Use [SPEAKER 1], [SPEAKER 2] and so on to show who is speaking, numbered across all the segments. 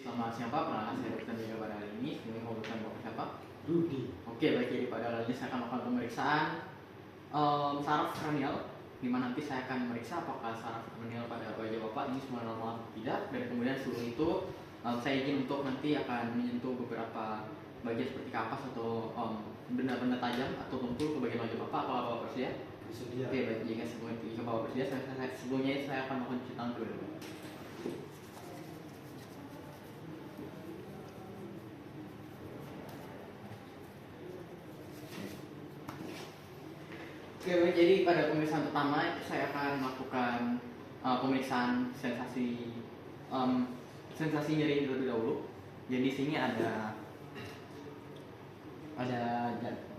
[SPEAKER 1] Selamat siang Pak, perkenalkan saya Dr. Diego pada hari ini. Ini mengumpulkan Bapak siapa?
[SPEAKER 2] Rudi.
[SPEAKER 1] Oke, baik, jadi pada kali ini saya akan melakukan pemeriksaan saraf kranial, di mana nanti saya akan memeriksa apakah saraf kranial pada wajah Bapak ini semua normal atau tidak. Dan kemudian sebelum itu saya izin untuk nanti akan menyentuh beberapa bagian seperti kapas atau benda-benda tajam atau tumpul ke bagian wajah Bapak. Apakah Bapak bersedia?
[SPEAKER 2] Bersedia.
[SPEAKER 1] Oke, baik, jika Bapak bersedia, sebelumnya saya akan melakukan cuci tangan dulu. Oke, baik, jadi pada pemeriksaan pertama saya akan melakukan pemeriksaan sensasi nyeri terlebih dahulu. Jadi di sini ada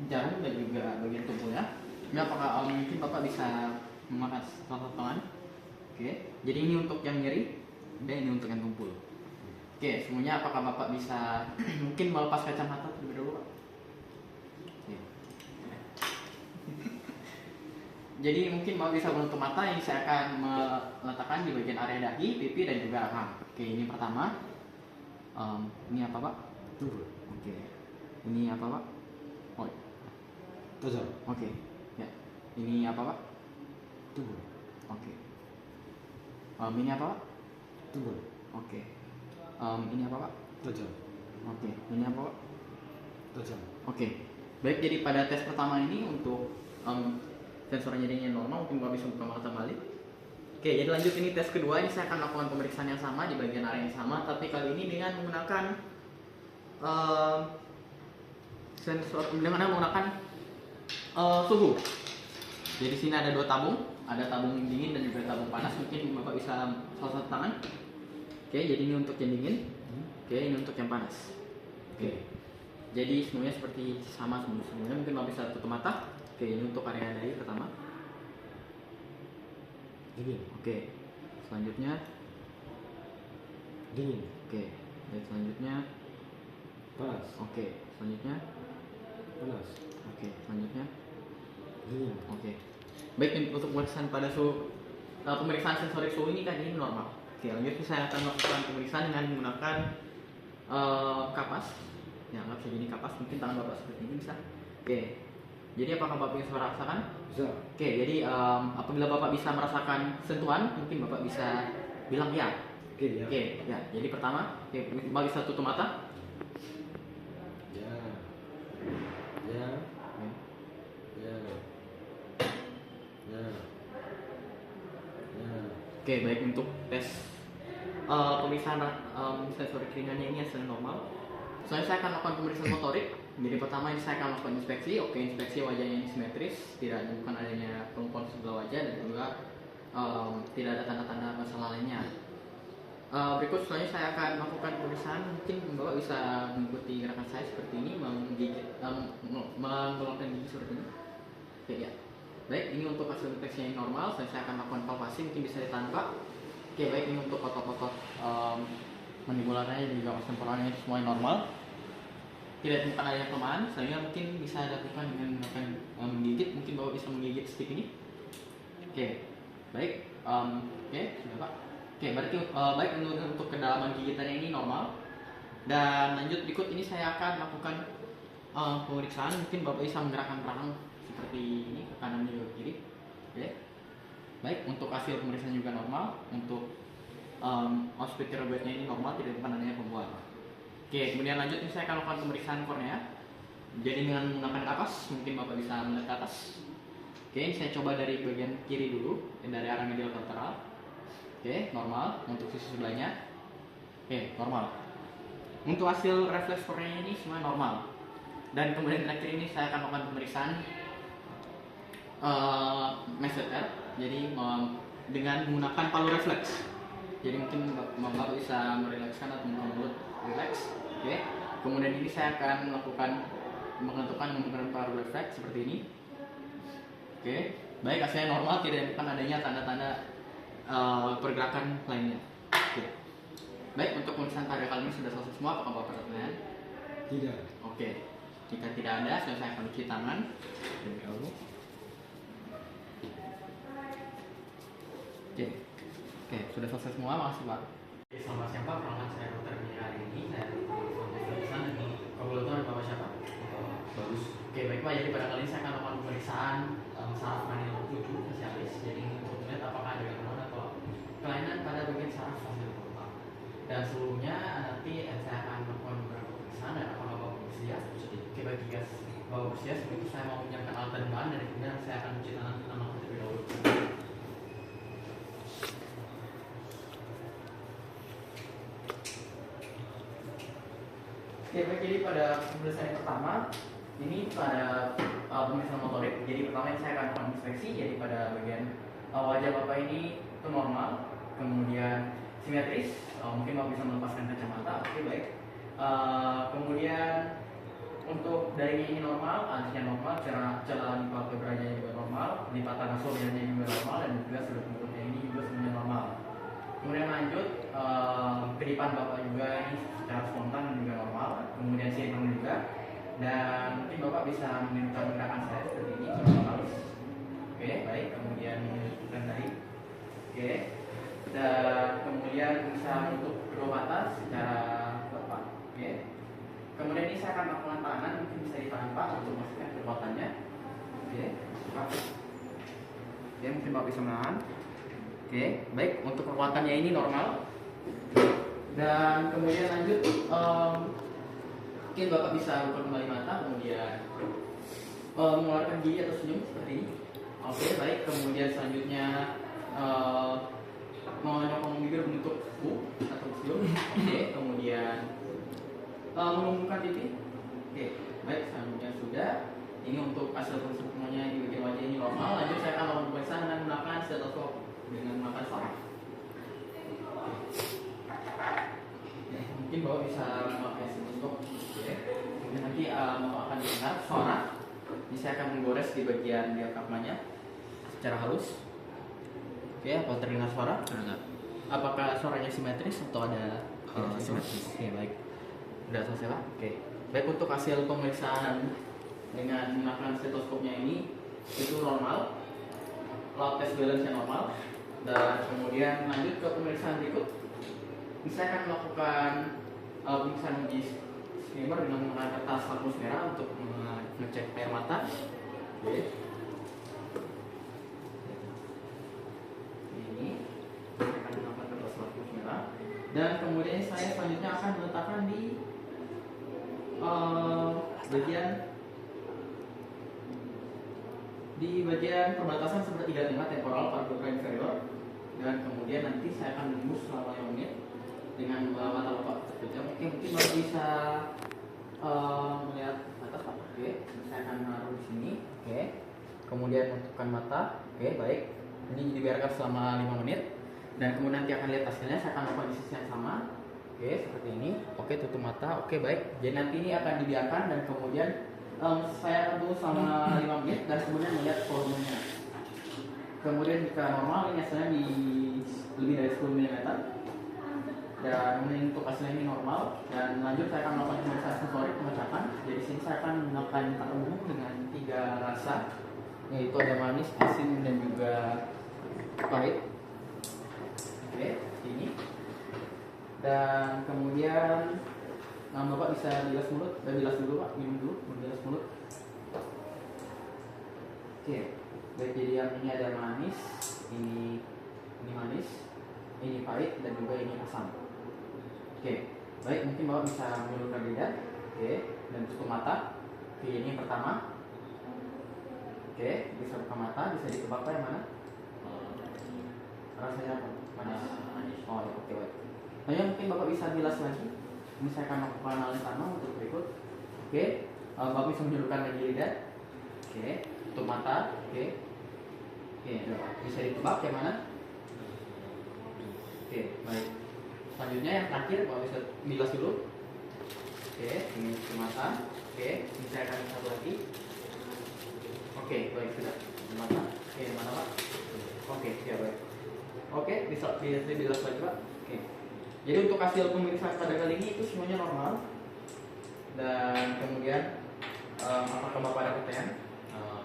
[SPEAKER 1] jarum dan juga bagian tubuhnya. Ini apakah mungkin Bapak bisa memakai salah satu tangan? Oke, jadi ini untuk yang nyeri dan ini untuk yang tumpul. Oke, semuanya apakah Bapak bisa mungkin melepas kacamata terlebih dahulu, Pak? Jadi mungkin Bapak bisa menutup mata. Yang saya akan meletakkan di bagian area dahi, pipi, dan juga rahang. Oke, ini pertama. Ini apa Pak?
[SPEAKER 2] Tubuh.
[SPEAKER 1] Oke. Ini apa Pak? Oh.
[SPEAKER 2] Tajam.
[SPEAKER 1] Oke. Ya. Ini apa Pak?
[SPEAKER 2] Tubuh.
[SPEAKER 1] Oke. Ini apa Pak?
[SPEAKER 2] Tubuh.
[SPEAKER 1] Oke. Ini apa Pak?
[SPEAKER 2] Tajam.
[SPEAKER 1] Oke. Ini apa Pak?
[SPEAKER 2] Tajam.
[SPEAKER 1] Oke. Baik, jadi pada tes pertama ini untuk sensor nyerinya normal, mungkin Bapak bisa buka mata balik. Oke, jadi lanjut ini tes kedua. Ini saya akan lakukan pemeriksaan yang sama di bagian area yang sama, tapi kali ini dengan menggunakan suhu. Jadi sini ada dua tabung, ada tabung dingin dan juga tabung panas. Mungkin Bapak bisa salah satu tangan. Oke, jadi ini untuk yang dingin. Oke, ini untuk yang panas. Oke. Jadi semuanya seperti sama semuanya. Mungkin Bapak bisa tutup mata. Oke, ini untuk area dahi pertama.
[SPEAKER 2] Dingin.
[SPEAKER 1] Oke, selanjutnya.
[SPEAKER 2] Dingin.
[SPEAKER 1] Oke, dan selanjutnya.
[SPEAKER 2] Panas.
[SPEAKER 1] Oke, selanjutnya.
[SPEAKER 2] Panas.
[SPEAKER 1] Oke, selanjutnya.
[SPEAKER 2] Dingin.
[SPEAKER 1] Oke. Baik, untuk pemeriksaan pada pemeriksaan sensorik suhu ini kan ini normal. Oke, lanjut saya akan melakukan pemeriksaan dengan menggunakan kapas. Ya, nggak bisa jadi kapas. Mungkin tangan Bapak seperti ini bisa. Oke. Jadi apakah Bapak bisa merasakan?
[SPEAKER 2] Bisa.
[SPEAKER 1] Oke, jadi apabila Bapak bisa merasakan sentuhan, mungkin Bapak bisa bilang ya.
[SPEAKER 2] Oke, ya.
[SPEAKER 1] Oke, ya. Jadi pertama, Bapak bisa tutup mata.
[SPEAKER 2] Ya. Ya.
[SPEAKER 1] Oke.
[SPEAKER 2] Ya. Ya. Ya.
[SPEAKER 1] Oke, baik, untuk tes pemeriksaan sensorik ringannya ini hasilnya normal. Selanjutnya saya akan melakukan pemeriksaan motorik. Jadi pertama ini saya akan melakukan inspeksi. Oke, inspeksi wajahnya ini simetris, tidak bukan adanya kelumpuhan sebelah wajah dan juga tidak ada tanda-tanda masalah lainnya. Berikut selanjutnya saya akan melakukan pemeriksaan. Mungkin Bapak bisa mengikuti gerakan saya seperti ini, mengeluarkan gigi seperti ini. Oke, ya. Baik, ini untuk hasil deteksi yang normal. Saya akan melakukan palpasi, mungkin bisa ditahan Pak. Oke, baik, ini untuk otot-otot mandibularnya dan juga os temporalnya semuanya normal. Tidak ditemukan adanya kelemahan. Selanjutnya mungkin bisa dilakukan dengan menggunakan menggigit. Mungkin Bapak bisa menggigit stick ini. Oke, baik. Oke, sudah Pak. Oke, berarti baik, untuk kedalaman gigitannya ini normal. Dan lanjut berikut ini saya akan melakukan pemeriksaan. Mungkin Bapak bisa menggerakkan rahang seperti ini ke kanan dan juga ke kiri. Oke. Baik, untuk hasil pemeriksaan juga normal. Untuk hospital bednya ini normal, tidak ditemukan adanya pembuahan. Oke, kemudian lanjut ini saya akan lakukan pemeriksaan kornea. Jadi dengan menggunakan kapas, mungkin Bapak bisa melihat ke atas. Oke, ini saya coba dari bagian kiri dulu, dari arah medial lateral. Oke, normal. Untuk sisi sebelahnya, oke, normal. Untuk hasil refleks kornea ini semua normal. Dan kemudian terakhir ini saya akan melakukan pemeriksaan masseter. Jadi dengan menggunakan palu refleks. Jadi mungkin Bapak bisa merilekskan atau mulut relax. Oke. Kemudian ini saya akan menentukan menggunakan palu refleks seperti ini. Oke. Baik, hasilnya normal, tidak ditemukan adanya tanda-tanda pergerakan lainnya. Oke. Baik, untuk pemeriksaan pada kali ini sudah selesai semua. Apakah Bapak pertanyaan?
[SPEAKER 2] Tidak.
[SPEAKER 1] Oke. Jika tidak ada, saya akan cuci tangan. Oke. Oke, sudah selesai semua. Makasih Pak. Selamat siang Pak, perkenalkan saya Dr. Hari jadi pada kali ini saya akan melakukan pemeriksaan saraf cranial 7 spesialis. Jadi untuk melihat apakah ada gangguan atau kelainan pada bagian saraf fasil frontal. Dan seluruhnya nanti saya akan melakukan beberapa pemeriksaan dan apakah Bapak bersedia? Oke, baik, jika Bapak bersedia, sebelum itu saya mau menyiapkan alat dan bahan dan kemudian saya akan mencuci tangan pertama terlebih dahulu. Oke, baik, jadi pada pemeriksaan yang pertama ini pada pemeriksaan motorik. Jadi pertama ini saya akan melakukan inspeksi. Jadi pada bagian wajah Bapak ini itu normal, kemudian simetris. Mungkin Bapak bisa melepaskan kacamata. Oke, baik. Kemudian untuk darinya ini normal, alisnya normal, celah palpebranya juga normal, lipatan nasoliannya juga normal, dan juga sudut mulutnya ini juga semuanya normal. Kemudian lanjut, kedipan Bapak juga ini secara spontan juga normal, kemudian siripun juga, dan mungkin Bapak bisa menirukan gerakan saya seperti ini, halus. Oke, baik. Kemudian menunjukkan tadi. Oke, dan kemudian bisa menutup kedua mata secara tepat. Oke. Kemudian ini saya akan melakukan tangan, mungkin bisa ditahan Pak untuk memastikan kekuatannya. Oke, oke, mungkin Bapak bisa menahan. Oke, baik, untuk kekuatannya ini normal. Dan kemudian lanjut, mungkin Bapak bisa buka kembali mata, kemudian mengeluarkan gigi atau senyum seperti ini. Oke, baik. Kemudian selanjutnya menyokong bibir bentuk U atau senyum. Oke, kemudian menumbuhkan pipi. Oke, baik, selanjutnya sudah. Ini untuk hasil semuanya di bagian wajah ini normal. Lanjut saya akan melakukan pemeriksaan dengan menggunakan stetoskop dengan menggunakan saraf. Mungkin Bapak bisa memakai stetoskop. Oke. Kemudian nanti Bapak akan dengar suara. Ini saya akan menggores di bagian diafragmanya secara halus. Oke, apa terdengar suara?
[SPEAKER 3] Enggak.
[SPEAKER 1] Apakah suaranya simetris atau ada
[SPEAKER 3] Simetris.
[SPEAKER 1] Oke, baik. Udah selesai Pak? Oke. Baik, untuk hasil pemeriksaan dengan menggunakan stetoskopnya ini itu normal, loud test balance-nya normal, dan kemudian lanjut ke pemeriksaan berikut. Saya akan melakukan pemeriksaan uji skimmer dengan menggunakan kertas lakmus merah untuk mengecek air mata. Oke. Ini saya akan menggunakan kertas lakmus merah, dan kemudian saya selanjutnya akan meletakkan di bagian perbatasan sepertiga tengah temporal parabolica inferior, dan kemudian nanti saya akan menembus selama 5 menit dengan mata Bapak tertutup. Oke, mungkin Bapak bisa melihat atas Pak. Oke, saya akan menaruh di sini. Oke, kemudian tutupkan mata. Oke, baik. Ini dibiarkan selama 5 menit, dan kemudian nanti akan lihat hasilnya. Saya akan lakukan di sisi yang sama. Oke, seperti ini. Oke, tutup mata. Oke, baik. Jadi nanti ini akan dibiarkan, dan kemudian saya akan tunggu selama 5 menit dan kemudian melihat volumenya. Kemudian jika normal, ini hasilnya di lebih dari 10 mm. Dan ini untuk hasilnya ini normal. Dan lanjut saya akan melakukan pemeriksaan sensorik pengecekan. Jadi sini saya akan melakukan umum dengan 3 rasa, yaitu ada manis, asin, dan juga pahit. Oke, ini. Dan kemudian Bapak bisa bilas mulut, bilas dulu Pak, minum dulu, bilas mulut. Oke, baik, jadi yang ini ada manis, ini manis, ini pahit, dan juga ini asam. Oke, baik, mungkin Bapak bisa menjulurkan lidah. Oke, dan tutup mata. Oke, ini yang pertama. Oke, bisa buka mata, bisa ditebak Pak yang mana? Rasanya apa? Manis. Oh ya, oke, baik. Lalu mungkin Bapak bisa bilas lagi. Ini saya akan melakukan hal yang sama untuk berikut. Oke, Bapak bisa menjulurkan lagi lidah. Oke, tutup mata. Oke, bisa ditebak yang mana? Oke, baik. Selanjutnya yang terakhir, Bapak bisa bilas dulu. Oke, ini tutup mata. Oke, ini saya akan satu lagi. Oke, baik, sudah. Tutup mata. Oke, mana Pak? Oke, ya baik. Oke, bisa bilas lagi Pak. Oke. Jadi untuk hasil pemeriksaan pada kali ini itu semuanya normal. Dan kemudian apakah Bapak ada pertanyaan?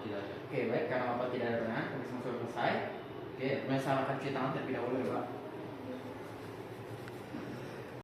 [SPEAKER 3] Tidak ada.
[SPEAKER 1] Oke, baik, karena Bapak tidak ada pertanyaan, pemeriksaan sudah selesai. Oke, kemudian saya akan cuci tangan terlebih dahulu ya Pak.